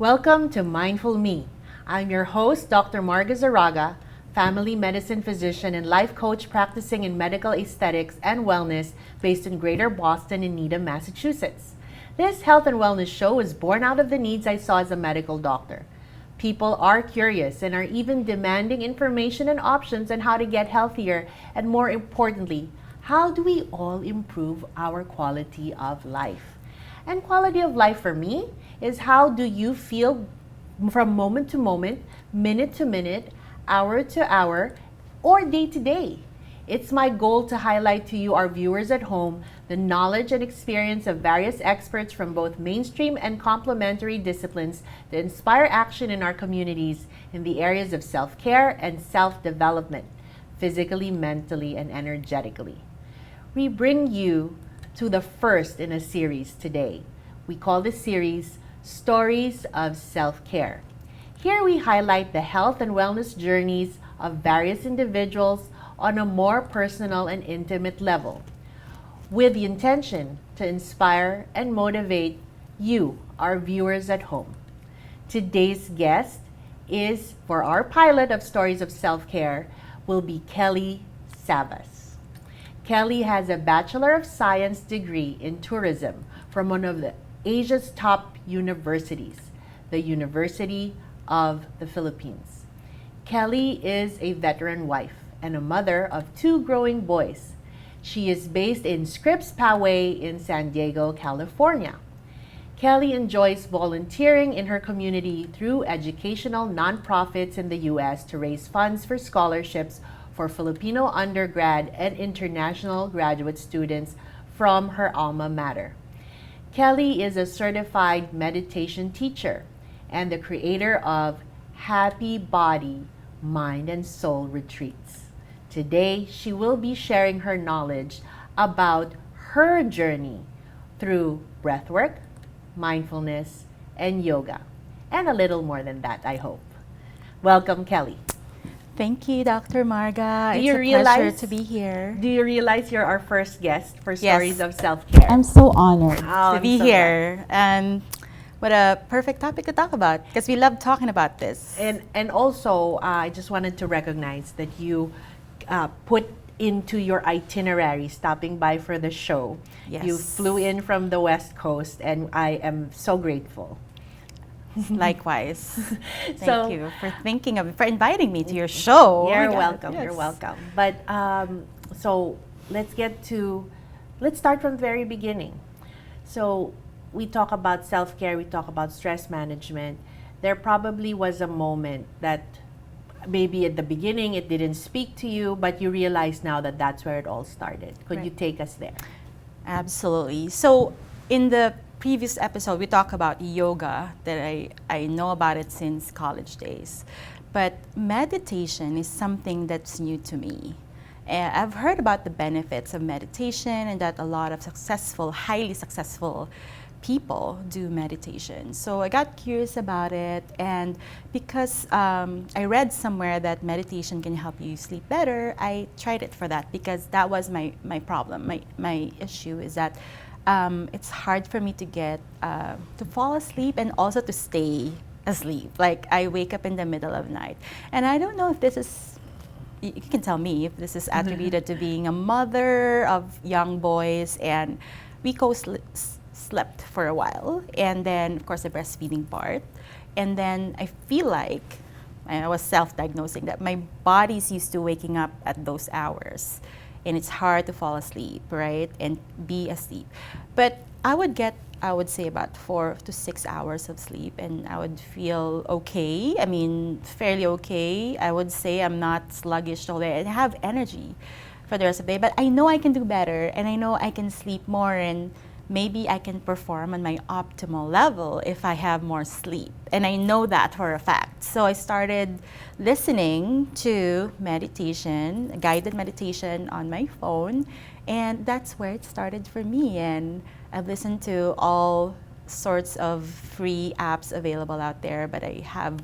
Welcome to Mindful Me. I'm your host, Dr. Marga Zaraga, family medicine physician and life coach practicing in medical aesthetics and wellness based in Greater Boston in Needham, Massachusetts. This health and wellness show was born out of the needs I saw as a medical doctor. People are curious and are even demanding information and options on how to get healthier, and more importantly, how do we all improve our quality of life? And quality of life for me is how do you feel from moment to moment, minute to minute, hour to hour, or day to day. It's my goal to highlight to you, our viewers at home, the knowledge and experience of various experts from both mainstream and complementary disciplines that inspire action in our communities in the areas of self-care and self-development, physically, mentally, and energetically. We bring you to the first in a series today. We call this series Stories of Self-Care. Here we highlight the health and wellness journeys of various individuals on a more personal and intimate level, with the intention to inspire and motivate you, our viewers at home. Today's guest is, for our pilot of Stories of Self-Care, will be Kellie Sabas. Kellie has a Bachelor of Science degree in tourism from one of Asia's top universities, the University of the Philippines. Kellie is a veteran wife and a mother of two growing boys. She is based in Scripps Poway in San Diego, California. Kellie enjoys volunteering in her community through educational nonprofits in the U.S. to raise funds for scholarships for Filipino undergrad and international graduate students from her alma mater. Kellie is a certified meditation teacher and the creator of Happy Body, Mind and Soul Retreats. Today, she will be sharing her knowledge about her journey through breathwork, mindfulness, and yoga, and a little more than that, I hope. Welcome, Kellie. Thank you, Dr. Marga. Do It's you a pleasure realize- to be here. Do you realize you're our first guest for Yes. Stories of Self-Care? I'm so honored Oh, to I'm be so here. And what a perfect topic to talk about, because we love talking about this. And also, I just wanted to recognize that you put into your itinerary stopping by for the show. Yes. You flew in from the West Coast, and I am so grateful. Likewise. So- Thank you for inviting me to your show. Oh my You're God, welcome. yes. You're welcome. But so let's start from the very beginning. So we talk about self-care, we talk about stress management. There probably was a moment that maybe at the beginning it didn't speak to you, but you realize now that that's where it all started. Could you Right. take us there? Absolutely. So in the previous episode, we talked about yoga, that I know about it since college days. But meditation is something that's new to me. I've heard about the benefits of meditation and that a lot of highly successful people do meditation. So I got curious about it, and because I read somewhere that meditation can help you sleep better, I tried it for that, because that was my problem. My issue is that it's hard for me to get to fall asleep and also to stay asleep. Like, I wake up in the middle of the night, and I don't know if this is, you can tell me if this is attributed to being a mother of young boys, and we slept for a while, and then of course the breastfeeding part, and then I feel like, and I was self-diagnosing, that my body's used to waking up at those hours, and it's hard to fall asleep, right, and be asleep. But I would say about 4 to 6 hours of sleep, and I would feel okay. I mean, fairly okay. I would say I'm not sluggish all day, and I have energy for the rest of the day. But I know I can do better, and I know I can sleep more, and maybe I can perform on my optimal level if I have more sleep. And I know that for a fact. So I started listening to meditation, guided meditation on my phone, and that's where it started for me. And I've listened to all sorts of free apps available out there, but I have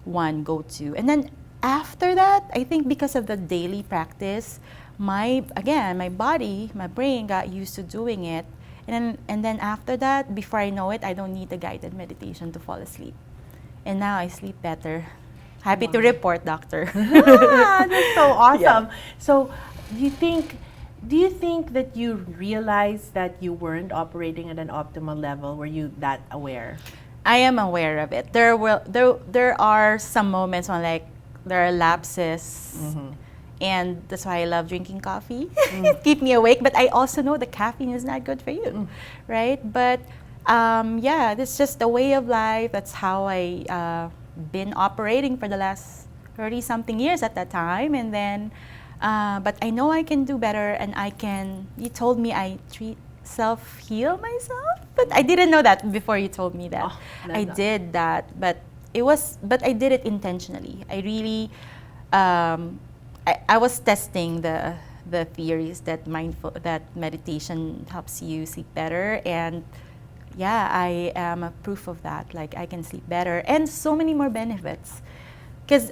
one go-to. And then after that, I think because of the daily practice, my body, my brain got used to doing it. And then after that, before I know it, I don't need a guided meditation to fall asleep. And now I sleep better. Happy to report, doctor. That's so awesome. Yeah. So, do you think that you realized that you weren't operating at an optimal level? Were you that aware? I am aware of it. There are some moments when like there are lapses, and that's why I love drinking coffee. Keep me awake. But I also know the caffeine is not good for you, right? But yeah, it's just a way of life. That's how I been operating for the last 30 something years at that time, and then. But I know I can do better, and I can. You told me I self-heal myself, but I didn't know that before you told me that. I did that, but I did it intentionally. I really, I was testing the theories that that meditation helps you sleep better, and yeah, I am a proof of that. Like I can sleep better, and so many more benefits, because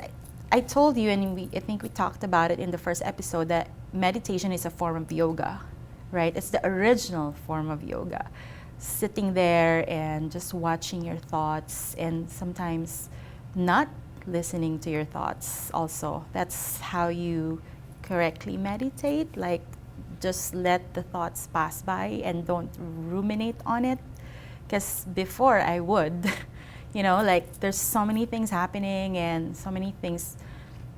I told you, and I think we talked about it in the first episode, that meditation is a form of yoga, right? It's the original form of yoga. Sitting there and just watching your thoughts, and sometimes not listening to your thoughts also. That's how you correctly meditate. Like, just let the thoughts pass by and don't ruminate on it. Because before I would. You know, like there's so many things happening and so many things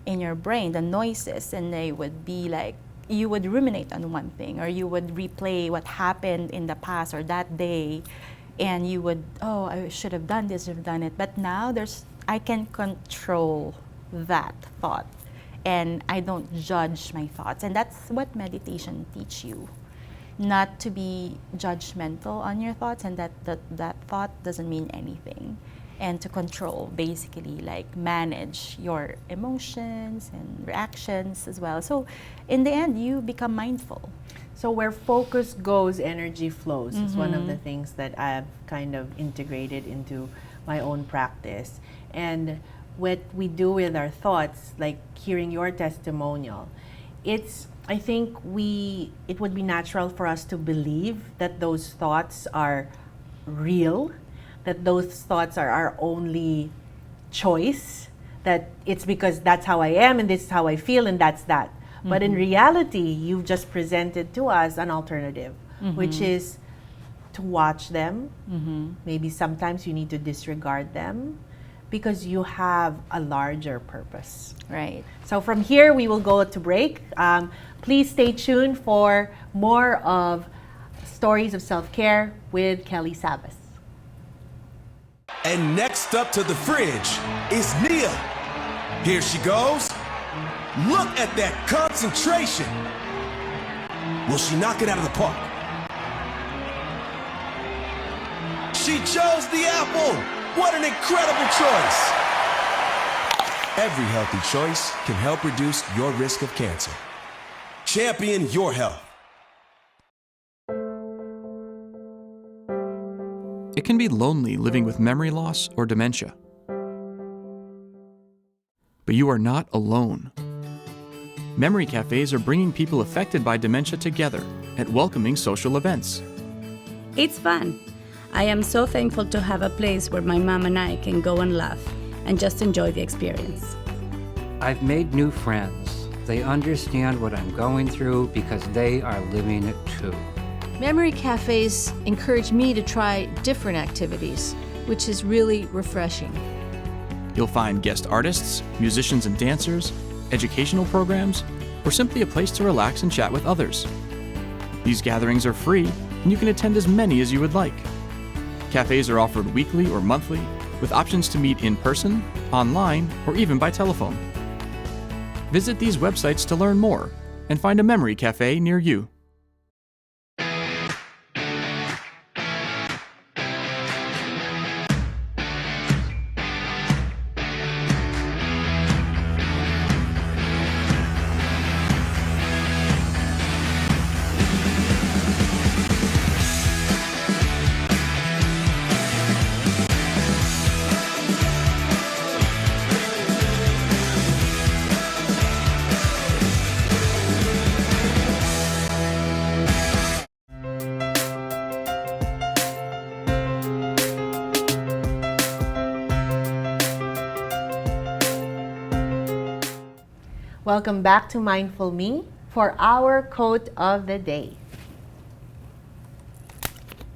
in your brain, the noises, and they would be like, you would ruminate on one thing, or you would replay what happened in the past or that day, and you would, oh, I should have done this, should have done it. But now I can control that thought, and I don't judge my thoughts. And that's what meditation teach you. Not to be judgmental on your thoughts, and that thought doesn't mean anything. And to control, basically, like manage your emotions and reactions as well. So in the end, you become mindful. So where focus goes, energy flows is one of the things that I've kind of integrated into my own practice. And what we do with our thoughts, like hearing your testimonial, I think it would be natural for us to believe that those thoughts are real, that those thoughts are our only choice, that it's because that's how I am and this is how I feel and that's that. But in reality, you've just presented to us an alternative, which is to watch them. Maybe sometimes you need to disregard them because you have a larger purpose. Right. So from here, we will go to break. Please stay tuned for more of Stories of Self-Care with Kellie Sabas. And next up to the fridge is Nia. Here she goes. Look at that concentration. Will she knock it out of the park? She chose the apple. What an incredible choice. Every healthy choice can help reduce your risk of cancer. Champion your health. It can be lonely living with memory loss or dementia. But you are not alone. Memory cafes are bringing people affected by dementia together at welcoming social events. It's fun. I am so thankful to have a place where my mom and I can go and laugh and just enjoy the experience. I've made new friends. They understand what I'm going through because they are living it too. Memory cafes encourage me to try different activities, which is really refreshing. You'll find guest artists, musicians and dancers, educational programs, or simply a place to relax and chat with others. These gatherings are free, and you can attend as many as you would like. Cafes are offered weekly or monthly, with options to meet in person, online, or even by telephone. Visit these websites to learn more and find a memory cafe near you. Welcome back to Mindful Me for our quote of the day.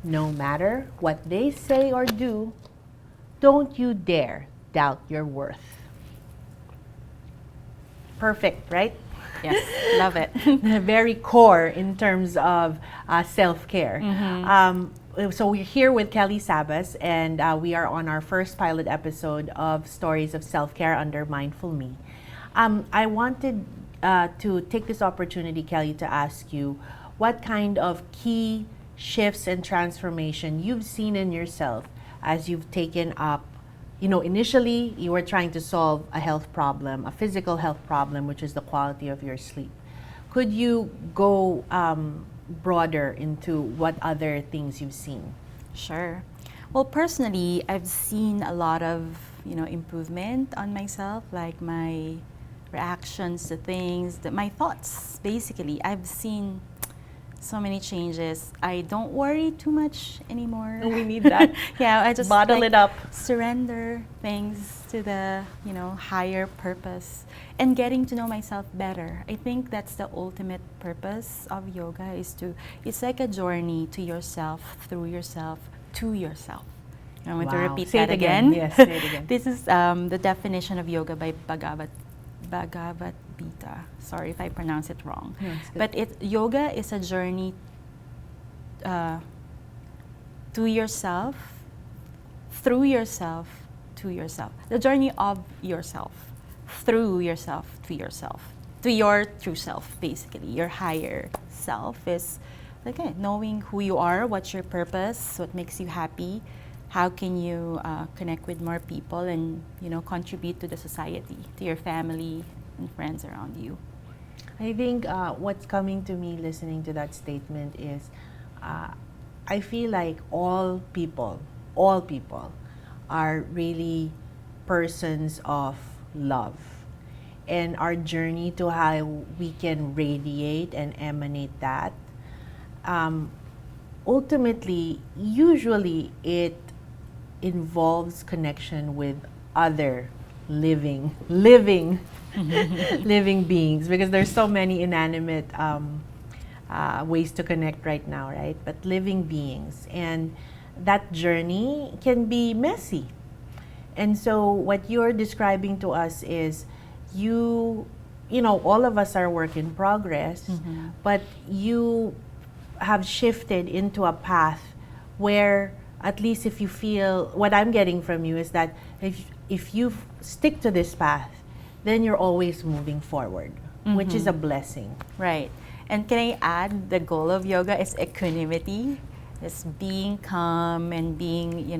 No matter what they say or do, don't you dare doubt your worth. Perfect, right? Yes, love it. Very core in terms of self-care. So we're here with Kellie Sabas, and we are on our first pilot episode of Stories of Self-Care under Mindful Me. I wanted to take this opportunity, Kellie, to ask you what kind of key shifts and transformation you've seen in yourself as you've taken up. Initially you were trying to solve a health problem, a physical health problem, which is the quality of your sleep. Could you go broader into what other things you've seen? Sure. Well, personally, I've seen a lot of, improvement on myself, like my reactions to things, my thoughts, basically. I've seen so many changes. I don't worry too much anymore. We need that. Yeah, I just bottle it up. Surrender things to the, higher purpose and getting to know myself better. I think that's the ultimate purpose of yoga it's like a journey to yourself, through yourself, to yourself. I want to repeat Say that it again. Yes, say it again. This is the definition of yoga by Bhagavad Gita. Sorry if I pronounce it wrong. No, but yoga is a journey to yourself, through yourself, to yourself. The journey of yourself, through yourself, to yourself. To your true self, basically. Your higher self is knowing who you are, what's your purpose, what makes you happy, how can you connect with more people and contribute to the society, to your family and friends around you. I think what's coming to me listening to that statement is I feel like all people are really persons of love, and our journey to how we can radiate and emanate that ultimately, usually it involves connection with other living beings, because there's so many inanimate ways to connect right now, right? But living beings, and that journey can be messy. And so what you're describing to us is all of us are work in progress, but you have shifted into a path where, at least if you feel, what I'm getting from you is that if you stick to this path, then you're always moving forward, which is a blessing. Right. And can I add, the goal of yoga is equanimity. It's being calm and being,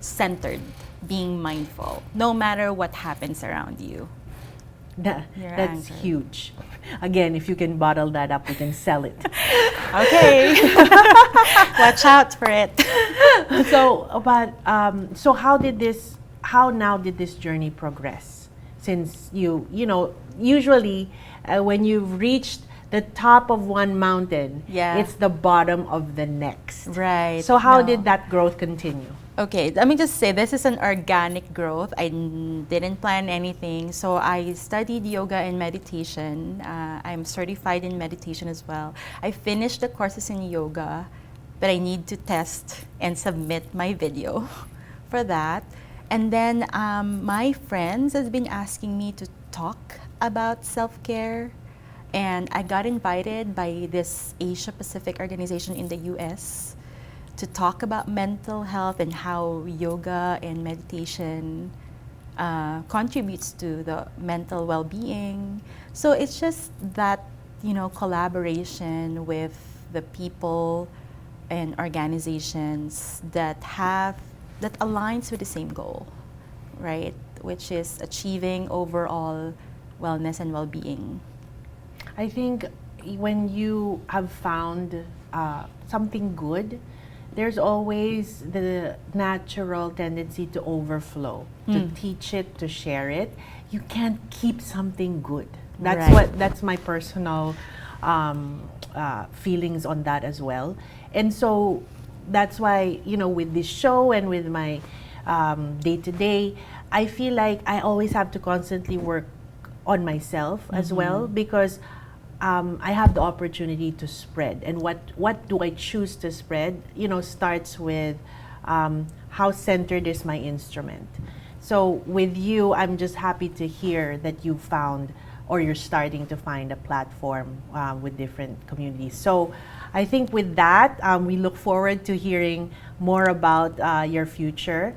centered, being mindful, no matter what happens around you. That's anchored. huge. Again, if you can bottle that up, we can sell it. Okay. Watch out for it. So how now did this journey progress? Since usually when you've reached the top of one mountain, it's the bottom of the next. Right. So how did that growth continue? Okay, let me just say, this is an organic growth. I didn't plan anything. So I studied yoga and meditation. I'm certified in meditation as well. I finished the courses in yoga, but I need to test and submit my video for that. And then my friends has been asking me to talk about self-care. And I got invited by this Asia Pacific organization in the US to talk about mental health and how yoga and meditation contributes to the mental well-being. So it's just that, collaboration with the people and organizations that aligns with the same goal, right? Which is achieving overall wellness and well-being. I think when you have found something good, there's always the natural tendency to overflow, to teach it, to share it. You can't keep something good. That's my personal feelings on that as well. And so that's why, with this show and with my day-to-day, I feel like I always have to constantly work on myself as well, because I have the opportunity to spread. And what do I choose to spread, starts with how centered is my instrument. So with you, I'm just happy to hear that you found, or you're starting to find, a platform with different communities. So I think with that, we look forward to hearing more about your future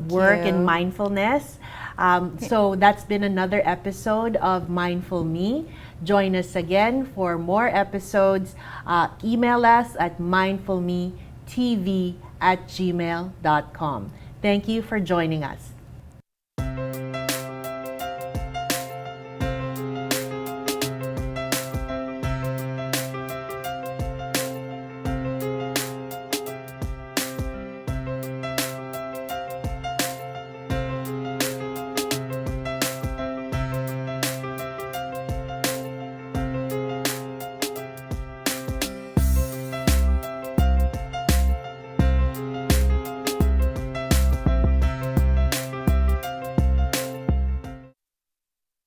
work in you. mindfulness. So that's been another episode of Mindful Me. Join us again for more episodes. Email us at mindfulmetv@gmail.com. Thank you for joining us.